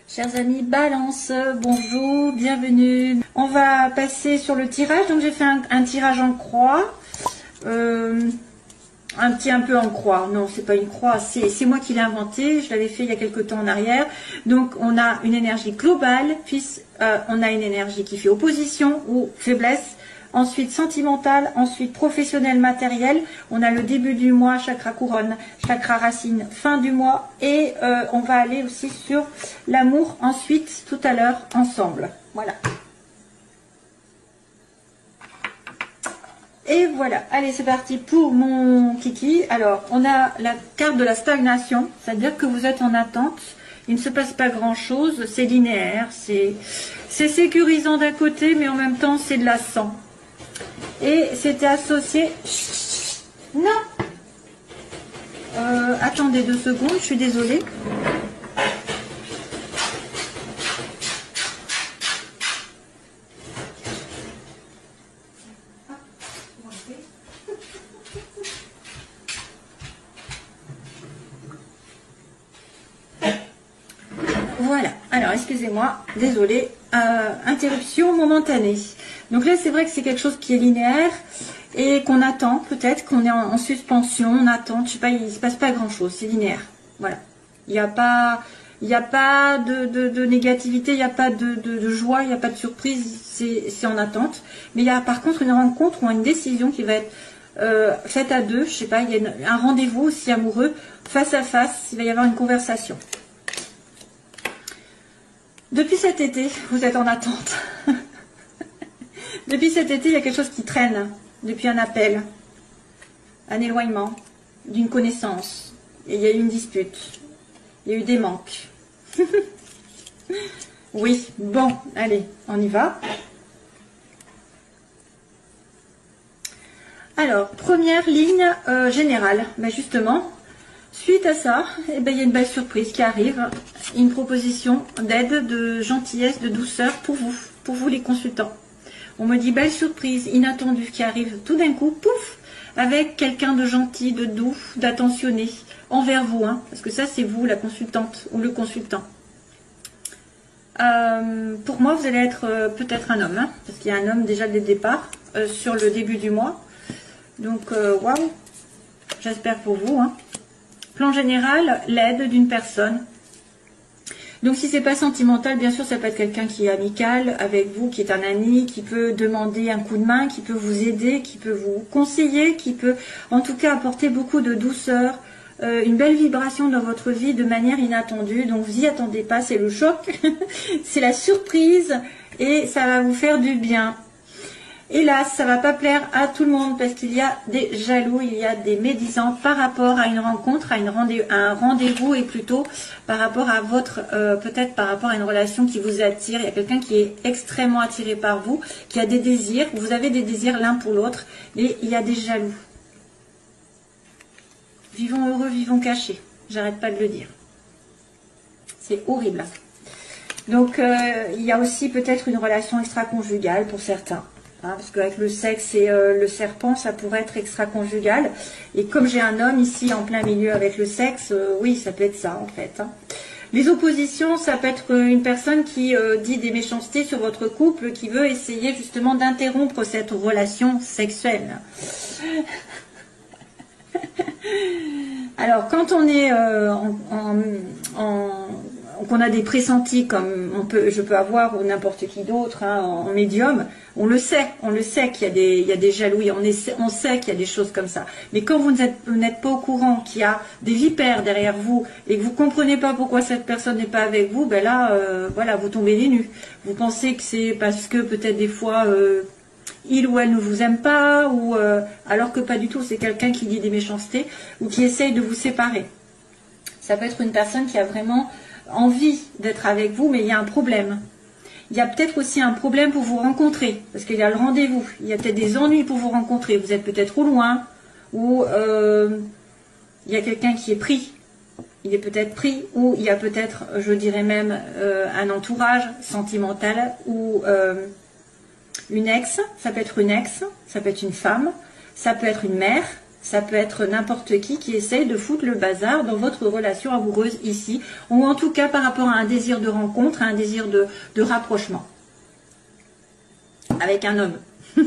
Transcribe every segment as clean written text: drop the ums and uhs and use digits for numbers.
Chers amis Balance, bonjour, bienvenue. On va passer sur le tirage. Donc j'ai fait un tirage en croix, un peu en croix. Non, c'est pas une croix, c'est moi qui l'ai inventé. Je l'avais fait il y a quelques temps en arrière. Donc on a une énergie globale, puis on a une énergie qui fait opposition ou faiblesse. Ensuite sentimentale, ensuite professionnel, matériel. On a le début du mois, chakra couronne, chakra racine, fin du mois. Et on va aller aussi sur l'amour ensuite, tout à l'heure, ensemble. Voilà. Et voilà. Allez, c'est parti pour mon kiki. Alors, on a la carte de la stagnation. C'est-à-dire que vous êtes en attente. Il ne se passe pas grand-chose. C'est linéaire. C'est sécurisant d'un côté, mais en même temps, c'est de la sang. Et c'était associé... Non, attendez 2 secondes, je suis désolée. Voilà, alors excusez-moi, désolée, interruption momentanée. Donc là c'est vrai que c'est quelque chose qui est linéaire et qu'on attend, peut-être qu'on est en suspension, on attend, je sais pas, il ne se passe pas grand chose, c'est linéaire. Voilà, il n'y a pas de négativité, il n'y a pas de joie, il n'y a pas de surprise, c'est en attente. Mais il y a par contre une rencontre ou une décision qui va être faite à deux, je sais pas, il y a un rendez-vous aussi amoureux, face à face, il va y avoir une conversation. Depuis cet été, vous êtes en attente. Depuis cet été, il y a quelque chose qui traîne. Depuis un appel, un éloignement, d'une connaissance. Et il y a eu une dispute. Il y a eu des manques. Oui, bon, allez, on y va. Alors, première ligne générale. Ben justement, suite à ça, eh ben, il y a une belle surprise qui arrive. Une proposition d'aide, de gentillesse, de douceur pour vous les consultants. On me dit belle surprise, inattendue qui arrive tout d'un coup, pouf, avec quelqu'un de gentil, de doux, d'attentionné envers vous, hein, parce que ça c'est vous, la consultante ou le consultant. Pour moi, vous allez être peut-être un homme, hein, parce qu'il y a un homme déjà dès le départ, sur le début du mois. Donc, waouh, j'espère pour vous. Hein. Plan général, l'aide d'une personne. Donc si c'est pas sentimental, bien sûr, ça peut être quelqu'un qui est amical avec vous, qui est un ami, qui peut demander un coup de main, qui peut vous aider, qui peut vous conseiller, qui peut en tout cas apporter beaucoup de douceur, une belle vibration dans votre vie de manière inattendue. Donc vous y attendez pas, c'est le choc, c'est la surprise et ça va vous faire du bien. Hélas, ça ne va pas plaire à tout le monde parce qu'il y a des jaloux, il y a des médisants par rapport à une rencontre, à un rendez-vous et plutôt par rapport à votre, peut-être par rapport à une relation qui vous attire. Il y a quelqu'un qui est extrêmement attiré par vous, qui a des désirs, vous avez des désirs l'un pour l'autre, mais il y a des jaloux. Vivons heureux, vivons cachés. J'arrête pas de le dire. C'est horrible. Donc, il y a aussi peut-être une relation extra-conjugale pour certains. Hein, parce qu'avec le sexe et le serpent, ça pourrait être extra-conjugal. Et comme j'ai un homme ici en plein milieu avec le sexe, oui, ça peut être ça en fait. Hein. Les oppositions, ça peut être une personne qui dit des méchancetés sur votre couple, qui veut essayer justement d'interrompre cette relation sexuelle. Alors, quand on est qu'on a des pressentis comme je peux avoir ou n'importe qui d'autre hein, en médium, on le sait qu'il y a des jalousies, on sait qu'il y a des choses comme ça. Mais quand vous n'êtes pas au courant qu'il y a des vipères derrière vous et que vous ne comprenez pas pourquoi cette personne n'est pas avec vous, ben là, voilà, vous tombez les nues. Vous pensez que c'est parce que peut-être des fois il ou elle ne vous aime pas, ou alors que pas du tout, c'est quelqu'un qui dit des méchancetés ou qui essaye de vous séparer. Ça peut être une personne qui a vraiment envie d'être avec vous, mais il y a un problème. Il y a peut-être aussi un problème pour vous rencontrer, parce qu'il y a le rendez-vous. Il y a peut-être des ennuis pour vous rencontrer. Vous êtes peut-être au loin, ou il y a quelqu'un qui est pris. Il est peut-être pris, ou il y a peut-être, je dirais même, un entourage sentimental, ou une ex. Ça peut être une ex, ça peut être une femme, ça peut être une mère, Ça peut être n'importe qui essaye de foutre le bazar dans votre relation amoureuse ici, ou en tout cas par rapport à un désir de rencontre, à un désir de rapprochement. Avec un homme. Il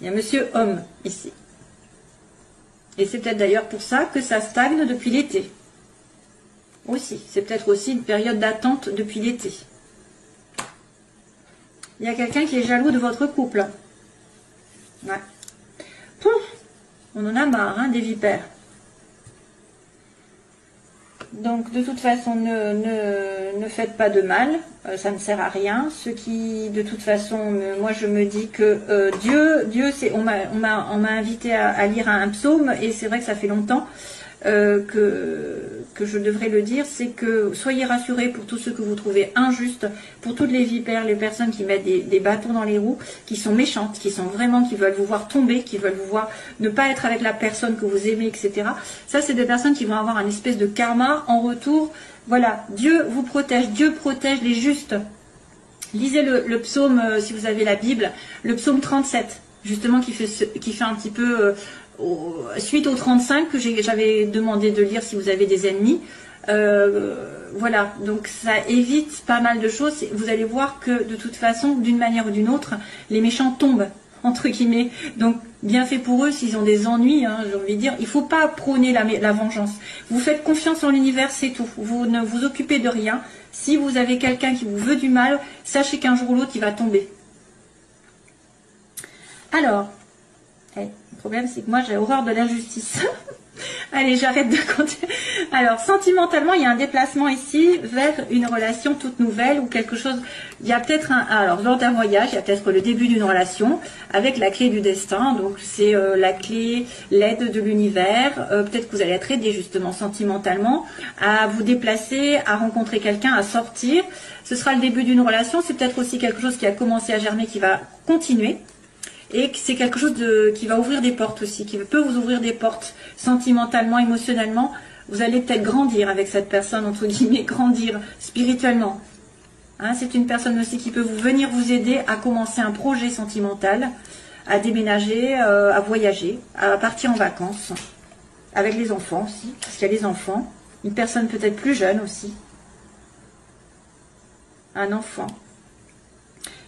y a monsieur homme ici. Et c'est peut-être d'ailleurs pour ça que ça stagne depuis l'été. Aussi, c'est peut-être aussi une période d'attente depuis l'été. Il y a quelqu'un qui est jaloux de votre couple. Ouais. Pouf, on en a marre, hein, des vipères. Donc, de toute façon, ne faites pas de mal. Ça ne sert à rien. Ce qui, de toute façon, moi, je me dis que Dieu, c'est, on m'a invité à lire un psaume, et c'est vrai que ça fait longtemps que je devrais le dire, c'est que soyez rassurés pour tous ceux que vous trouvez injustes, pour toutes les vipères, les personnes qui mettent des bâtons dans les roues, qui sont méchantes, qui sont vraiment, qui veulent vous voir tomber, qui veulent vous voir ne pas être avec la personne que vous aimez, etc. Ça, c'est des personnes qui vont avoir un espèce de karma en retour. Voilà, Dieu vous protège, Dieu protège les justes. Lisez le psaume, si vous avez la Bible, le psaume 37, justement, qui fait un petit peu... suite au 35 que j'avais demandé de lire si vous avez des ennemis. Voilà, donc ça évite pas mal de choses. Vous allez voir que de toute façon, d'une manière ou d'une autre, les méchants tombent, entre guillemets. Donc bien fait pour eux s'ils ont des ennuis, hein, j'ai envie de dire. Il ne faut pas prôner la vengeance. Vous faites confiance en l'univers, c'est tout. Vous ne vous occupez de rien. Si vous avez quelqu'un qui vous veut du mal, sachez qu'un jour ou l'autre, il va tomber. Alors, le problème, c'est que moi, j'ai horreur de l'injustice. Allez, j'arrête de compter. Alors, sentimentalement, il y a un déplacement ici vers une relation toute nouvelle ou quelque chose. Il y a peut-être lors d'un voyage, il y a peut-être le début d'une relation avec la clé du destin. Donc, c'est la clé, l'aide de l'univers. Peut-être que vous allez être aidé, justement, sentimentalement, à vous déplacer, à rencontrer quelqu'un, à sortir. Ce sera le début d'une relation. C'est peut-être aussi quelque chose qui a commencé à germer, qui va continuer. Et c'est quelque chose qui va ouvrir des portes aussi, qui peut vous ouvrir des portes sentimentalement, émotionnellement. Vous allez peut-être grandir avec cette personne, entre guillemets, grandir spirituellement. Hein, c'est une personne aussi qui peut venir vous aider à commencer un projet sentimental, à déménager, à voyager, à partir en vacances, avec les enfants aussi, parce qu'il y a les enfants. Une personne peut-être plus jeune aussi. Un enfant.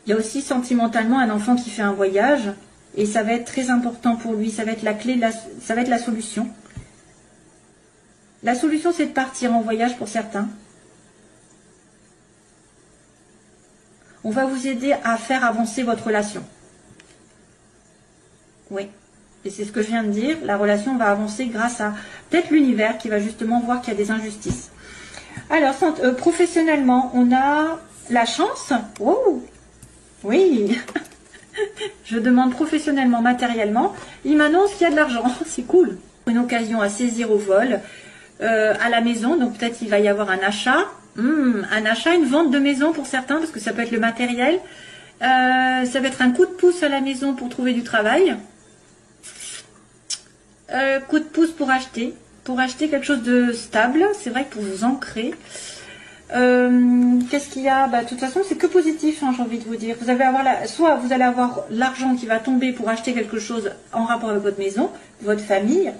Il y a aussi sentimentalement un enfant qui fait un voyage et ça va être très important pour lui. Ça va être la clé, ça va être la solution. La solution, c'est de partir en voyage pour certains. On va vous aider à faire avancer votre relation. Oui, et c'est ce que je viens de dire. La relation va avancer grâce à peut-être l'univers qui va justement voir qu'il y a des injustices. Alors, professionnellement, on a la chance. Oh, oui, je demande professionnellement, matériellement. Il m'annonce qu'il y a de l'argent, c'est cool. Une occasion à saisir au vol, à la maison, donc peut-être il va y avoir un achat. Une vente de maison pour certains, parce que ça peut être le matériel. Ça va être un coup de pouce à la maison pour trouver du travail. Coup de pouce pour acheter quelque chose de stable, c'est vrai que pour vous ancrer. Qu'est-ce qu'il y a? De toute façon, c'est que positif, hein, j'ai envie de vous dire. Vous allez avoir soit vous allez avoir l'argent qui va tomber pour acheter quelque chose en rapport avec votre maison, votre famille.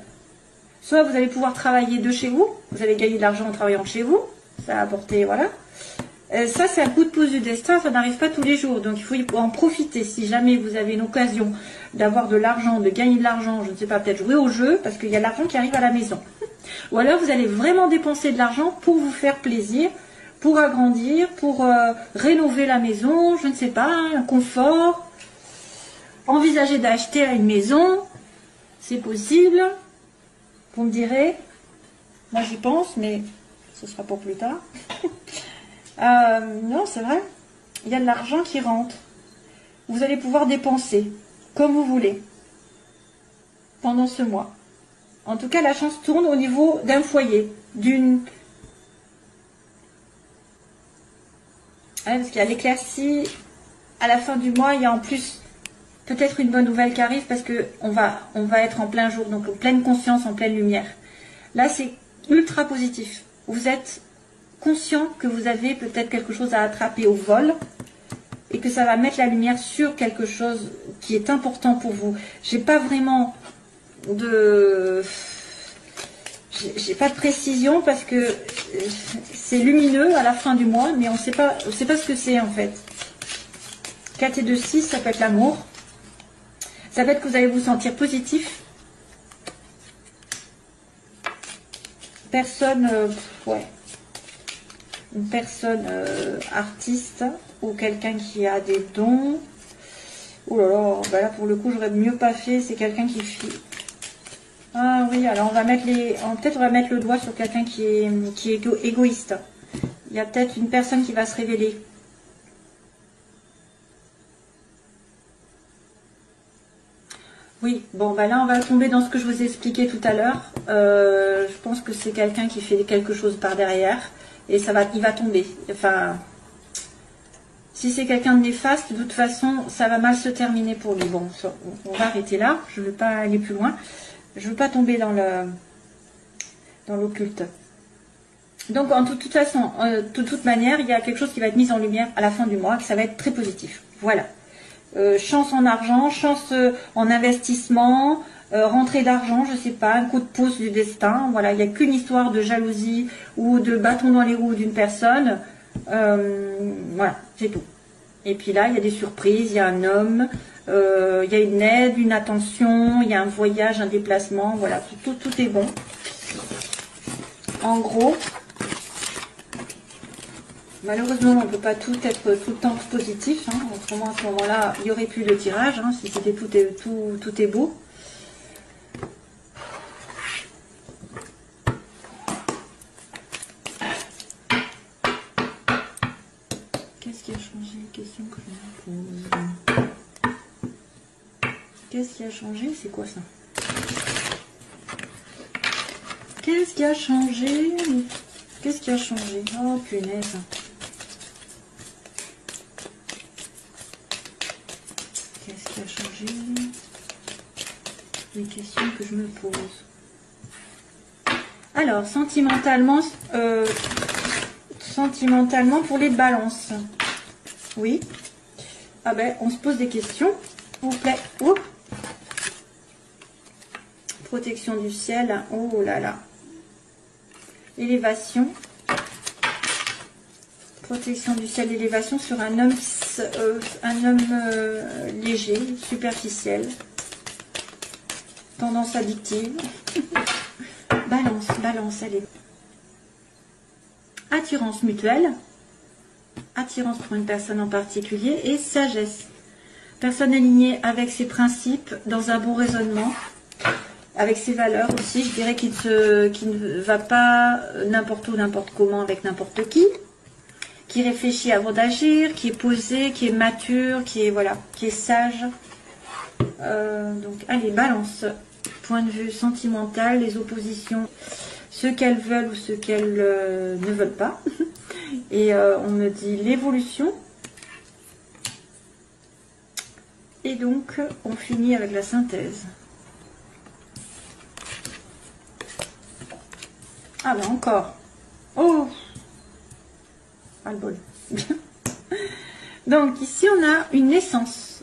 Soit vous allez pouvoir travailler de chez vous. Vous allez gagner de l'argent en travaillant de chez vous. Ça a apporté, voilà. Ça, c'est un coup de pouce du destin. Ça n'arrive pas tous les jours. Donc, il faut en profiter. Si jamais vous avez une occasion d'avoir de l'argent, de gagner de l'argent, je ne sais pas, peut-être jouer au jeu, parce qu'il y a de l'argent qui arrive à la maison. Ou alors, vous allez vraiment dépenser de l'argent pour vous faire plaisir, pour agrandir, pour rénover la maison, je ne sais pas, un confort. Envisager d'acheter une maison, c'est possible. Vous me direz, moi j'y pense, mais ce sera pour plus tard. Non, c'est vrai, il y a de l'argent qui rentre. Vous allez pouvoir dépenser comme vous voulez pendant ce mois. En tout cas, la chance tourne au niveau d'un foyer, d'une... parce qu'il y a l'éclaircie à la fin du mois, il y a en plus peut-être une bonne nouvelle qui arrive parce qu'on va être en plein jour, donc en pleine conscience, en pleine lumière. Là, c'est ultra positif. Vous êtes conscient que vous avez peut-être quelque chose à attraper au vol et que ça va mettre la lumière sur quelque chose qui est important pour vous. J'ai pas vraiment de... J'ai pas de précision parce que c'est lumineux à la fin du mois, mais on sait pas ce que c'est en fait. 4 et 2, 6, ça peut être l'amour. Ça peut être que vous allez vous sentir positif. Personne, ouais. Une personne artiste ou quelqu'un qui a des dons. Oh là là, bah là pour le coup j'aurais mieux pas fait, c'est quelqu'un qui fait... Ah oui, alors on va mettre peut-être on va mettre le doigt sur quelqu'un qui est égoïste. Il y a peut-être une personne qui va se révéler. Oui, bon bah là on va tomber dans ce que je vous ai expliqué tout à l'heure. Je pense que c'est quelqu'un qui fait quelque chose par derrière et il va tomber. Enfin, si c'est quelqu'un de néfaste, de toute façon ça va mal se terminer pour lui. Bon, on va arrêter là, je ne veux pas aller plus loin. Je ne veux pas tomber dans l'occulte. Donc en toute façon, de toute manière, il y a quelque chose qui va être mis en lumière à la fin du mois, que ça va être très positif. Voilà. Chance en argent, chance en investissement, rentrée d'argent, je sais pas, un coup de pouce du destin. Voilà, il n'y a qu'une histoire de jalousie ou de bâton dans les roues d'une personne. Voilà, c'est tout. Et puis là, il y a des surprises, il y a un homme, il y a une aide, une attention, il y a un voyage, un déplacement. Voilà, tout est bon. En gros... Malheureusement, on ne peut pas tout être tout le temps positif. Hein. Autrement, à ce moment-là, il n'y aurait plus de tirage. Hein, si c'était tout est beau. Qu'est-ce qui a changé? Question que je me pose. Qu'est-ce qui a changé? C'est quoi ça? Qu'est-ce qui a changé? Qu'est-ce qui a changé? Oh punaise. Qu'est-ce qui a changé? Les questions que je me pose. Alors, sentimentalement pour les balances. Oui. Ah ben, on se pose des questions. S'il vous plaît. Oups. Protection du ciel. Oh là là. Élévation. Protection du ciel, élévation sur un homme léger, superficiel. Tendance addictive. Balance, allez. Attirance mutuelle. Attirance pour une personne en particulier. Et sagesse. Personne alignée avec ses principes, dans un bon raisonnement. Avec ses valeurs aussi, je dirais qu'il ne va pas n'importe où, n'importe comment, avec n'importe qui réfléchit avant d'agir, qui est posé, qui est mature, qui est sage. Donc, allez, balance. Point de vue sentimental, les oppositions, ce qu'elles veulent ou ce qu'elles ne veulent pas. Et on me dit l'évolution. Et donc, on finit avec la synthèse. Ah ben encore. Oh, pas le bol. Donc ici on a une naissance.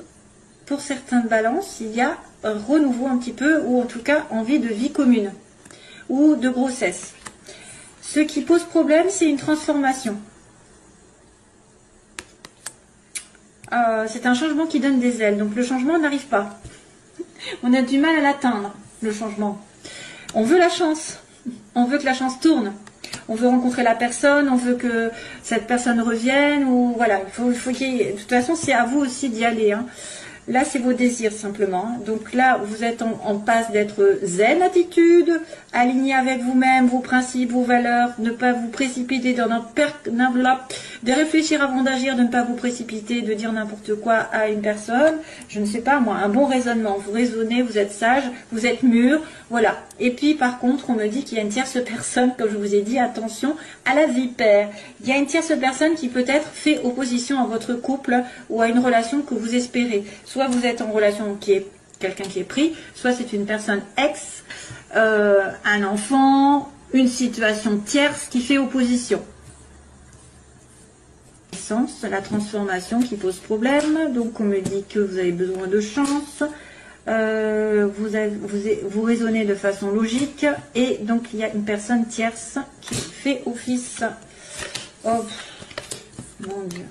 Pour certaines balances, il y a un renouveau un petit peu, ou en tout cas envie de vie commune, ou de grossesse. Ce qui pose problème, c'est une transformation. C'est un changement qui donne des ailes, donc le changement n'arrive pas. On a du mal à l'atteindre, le changement. On veut la chance. On veut que la chance tourne. On veut rencontrer la personne, on veut que cette personne revienne, ou voilà, il faut qu'il y ait... De toute façon, c'est à vous aussi d'y aller. Hein. Là, c'est vos désirs simplement. Donc là, vous êtes en passe d'être zen attitude, aligné avec vous-même, vos principes, vos valeurs, ne pas vous précipiter dans de réfléchir avant d'agir, de ne pas vous précipiter, de dire n'importe quoi à une personne. Je ne sais pas moi, un bon raisonnement. Vous raisonnez, vous êtes sage, vous êtes mûr, voilà. Et puis par contre, on me dit qu'il y a une tierce personne, comme je vous ai dit, attention à la vipère. Il y a une tierce personne qui peut-être fait opposition à votre couple ou à une relation que vous espérez. Soit vous êtes en relation qui est quelqu'un qui est pris, soit c'est une personne ex, un enfant, une situation tierce qui fait opposition. La transformation qui pose problème, donc on me dit que vous avez besoin de chance, Vous raisonnez de façon logique. Et donc, il y a une personne tierce qui fait office. Oh, mon Dieu.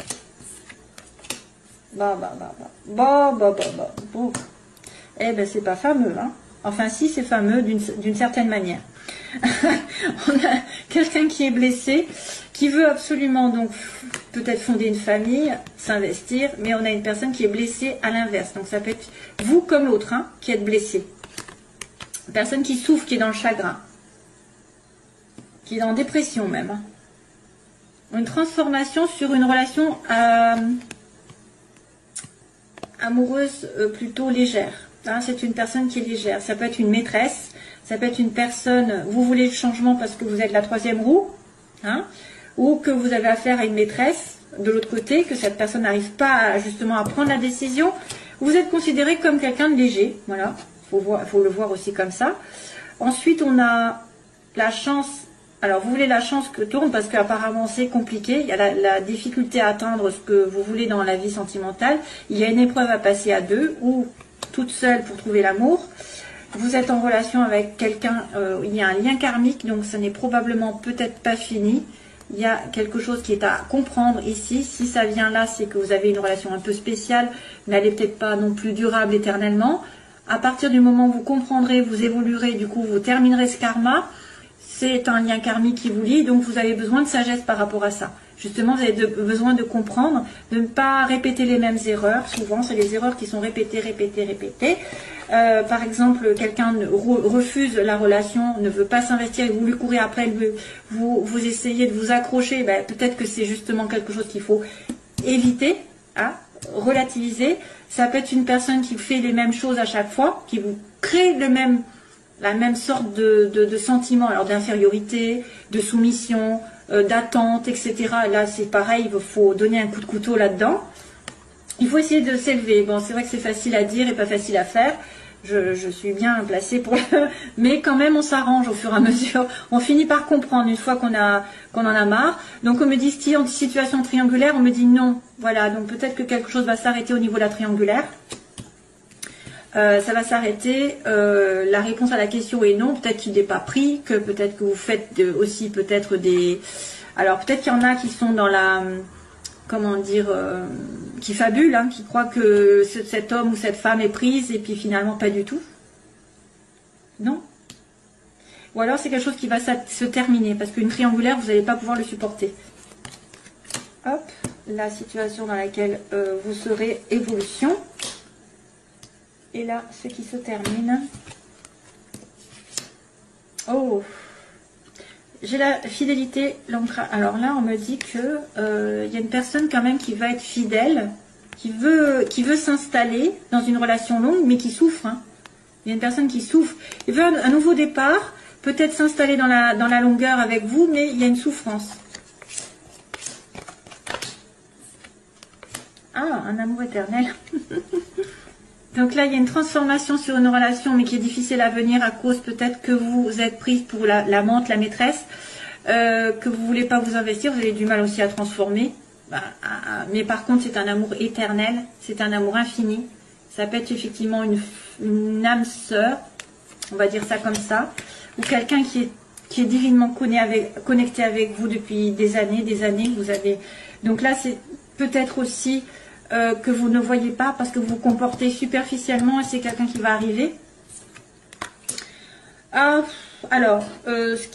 Bon. Eh ben, c'est pas fameux, hein. Enfin, si, c'est fameux d'une certaine manière. On a quelqu'un qui est blessé, qui veut absolument donc peut-être fonder une famille, s'investir, mais on a une personne qui est blessée à l'inverse. Donc ça peut être vous comme l'autre, hein, qui êtes blessé. Une personne qui souffre, qui est dans le chagrin, qui est en dépression même. Une transformation sur une relation amoureuse plutôt légère. Hein, c'est une personne qui est légère. Ça peut être une maîtresse, ça peut être une personne, vous voulez le changement parce que vous êtes la troisième roue, hein, ou que vous avez affaire à une maîtresse de l'autre côté, que cette personne n'arrive pas justement à prendre la décision. Vous êtes considéré comme quelqu'un de léger, voilà, faut le voir aussi comme ça. Ensuite, on a la chance. Alors, vous voulez la chance que tourne parce qu'apparemment c'est compliqué. Il y a la difficulté à atteindre ce que vous voulez dans la vie sentimentale. Il y a une épreuve à passer à deux ou toute seule pour trouver l'amour. Vous êtes en relation avec quelqu'un, il y a un lien karmique, donc ce n'est probablement peut-être pas fini. Il y a quelque chose qui est à comprendre ici. Si ça vient là, c'est que vous avez une relation un peu spéciale, mais elle n'est peut-être pas non plus durable éternellement. À partir du moment où vous comprendrez, vous évoluerez, du coup vous terminerez ce karma. C'est un lien karmique qui vous lie, donc vous avez besoin de sagesse par rapport à ça. Justement, vous avez besoin de comprendre, de ne pas répéter les mêmes erreurs. Souvent, c'est les erreurs qui sont répétées. Par exemple, quelqu'un refuse la relation, ne veut pas s'investir, et vous lui courez après, vous essayez de vous accrocher. Ben, peut-être que c'est justement quelque chose qu'il faut éviter, hein, relativiser. Ça peut être une personne qui fait les mêmes choses à chaque fois, qui vous crée la même sorte de sentiment, alors d'infériorité, de soumission, d'attente, etc. Là, c'est pareil, il faut donner un coup de couteau là-dedans. Il faut essayer de s'élever. Bon, c'est vrai que c'est facile à dire et pas facile à faire. Je suis bien placée pour le... Mais quand même, on s'arrange au fur et à mesure. On finit par comprendre une fois qu'on en a marre. Donc, on me dit, si en situation triangulaire, on me dit non. Voilà, donc peut-être que quelque chose va s'arrêter au niveau de la triangulaire. Ça va s'arrêter. La réponse à la question est non. Peut-être qu'il n'est pas pris, que peut-être que vous faites aussi peut-être des... Alors peut-être qu'il y en a qui sont dans la... Comment dire, qui fabulent, hein, qui croient que cet homme ou cette femme est prise et puis finalement pas du tout. Non. Ou alors c'est quelque chose qui va se terminer parce qu'une triangulaire, vous n'allez pas pouvoir le supporter. Hop, la situation dans laquelle vous serez, évolution. Et là, ce qui se termine. Oh, j'ai la fidélité, l'ancrage. Alors là, on me dit que y a une personne quand même qui va être fidèle, qui veut s'installer dans une relation longue, mais qui souffre. Hein. Il y a une personne qui souffre. Il veut un nouveau départ, peut-être s'installer dans la longueur avec vous, mais il y a une souffrance. Ah, un amour éternel. Donc là, il y a une transformation sur une relation, mais qui est difficile à venir à cause peut-être que vous êtes prise pour l'amante, la maîtresse, que vous ne voulez pas vous investir, vous avez du mal aussi à transformer. Mais par contre, c'est un amour éternel, c'est un amour infini. Ça peut être effectivement une âme sœur, on va dire ça comme ça, ou quelqu'un qui est divinement connecté avec vous depuis des années. Vous avez... Donc là, c'est peut-être aussi... que vous ne voyez pas parce que vous vous comportez superficiellement et c'est quelqu'un qui va arriver. Alors, ce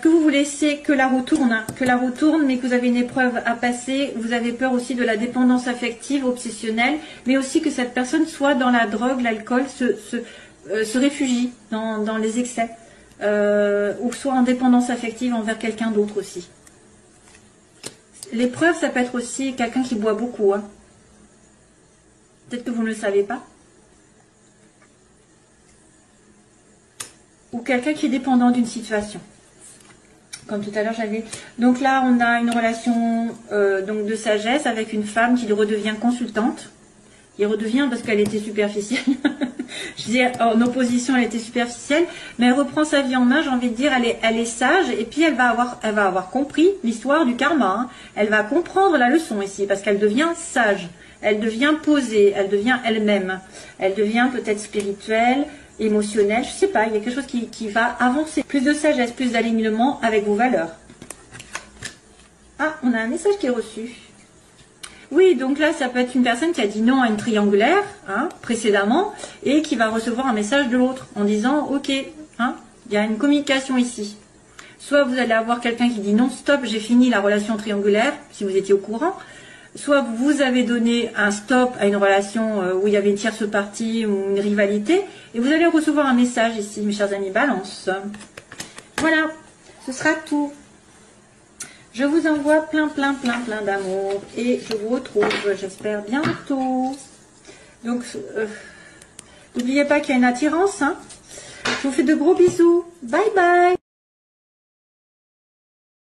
que vous voulez, c'est que la roue tourne, mais que vous avez une épreuve à passer. Vous avez peur aussi de la dépendance affective, obsessionnelle, mais aussi que cette personne soit dans la drogue, l'alcool, se réfugie dans les excès, ou soit en dépendance affective envers quelqu'un d'autre aussi. L'épreuve, ça peut être aussi quelqu'un qui boit beaucoup. Hein. Peut-être que vous ne le savez pas. Ou quelqu'un qui est dépendant d'une situation. Comme tout à l'heure, j'avais... Donc là, on a une relation donc de sagesse avec une femme qui redevient consultante. Qui redevient parce qu'elle était superficielle. Je dis en opposition, elle était superficielle, mais elle reprend sa vie en main, j'ai envie de dire, elle est sage, et puis elle va avoir compris l'histoire du karma. Hein. Elle va comprendre la leçon ici, parce qu'elle devient sage. elle devient posée, elle devient elle-même. Elle devient peut-être spirituelle, émotionnelle, je sais pas, il y a quelque chose qui va avancer. Plus de sagesse, plus d'alignement avec vos valeurs. Ah, on a un message qui est reçu. Oui, donc là, ça peut être une personne qui a dit non à une triangulaire, hein, précédemment, et qui va recevoir un message de l'autre en disant, ok, hein, il y a une communication ici. Soit vous allez avoir quelqu'un qui dit non, stop, j'ai fini la relation triangulaire, si vous étiez au courant. Soit vous avez donné un stop à une relation où il y avait une tierce partie ou une rivalité, et vous allez recevoir un message ici, mes chers amis Balance. Voilà, ce sera tout. Je vous envoie plein d'amour et je vous retrouve, j'espère, bientôt. Donc, n'oubliez pas qu'il y a une attirance. Hein. Je vous fais de gros bisous. Bye bye.